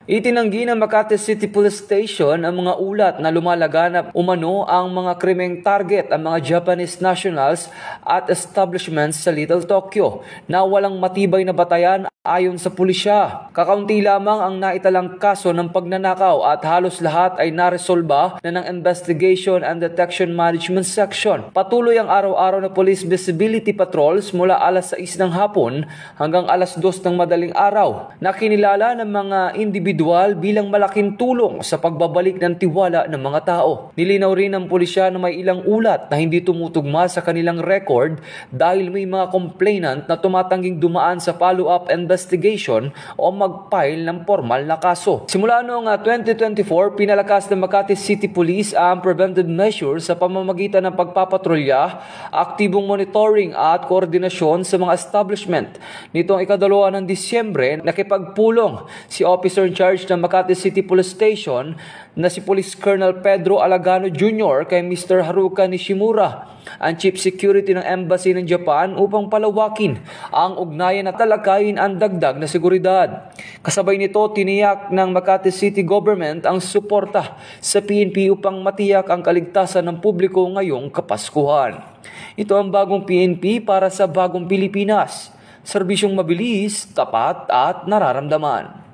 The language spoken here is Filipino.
Itinanggi ng Makati City Police Station ang mga ulat na lumalaganap umano ang mga krimeng target ang mga Japanese nationals at establishments sa Little Tokyo na walang matibay na batayan ayon sa pulisya. Kakaunti lamang ang naitalang kaso ng pagnanakaw at halos lahat ay naresolba na ng Investigation and Detection Management Section. Patuloy ang araw-araw na police visibility patrols mula alas 6 ng hapon hanggang alas 2 ng madaling araw na kinilala ng mga individual bilang malaking tulong sa pagbabalik ng tiwala ng mga tao. Nilinaw rin ng pulisya na may ilang ulat na hindi tumutugma sa kanilang record dahil may mga complainant na tumatangging dumaan sa follow-up investigation o mag-file ng formal na kaso. Simula noong 2024, pinalakas ng Makati City Police ang preventive measures sa pamamagitan ng pagpapatrolya, aktibong monitoring at koordinasyon sa mga establishment. Nitong ika-2 ng Disyembre, nakipagpulong si Officer in Charge ng Makati City Police Station na si Police Colonel Pedro Alagano Jr. kay Mr. Haruka Nishimura, ang Chief Security ng Embassy ng Japan upang palawakin ang ugnayan at talakayin ang dagdag na seguridad. Kasabay nito, tiniyak ng Makati City Government ang suporta sa PNP upang matiyak ang kaligtasan ng publiko ngayong Kapaskuhan. Ito ang bagong PNP para sa bagong Pilipinas. Serbisyong mabilis, tapat at nararamdaman.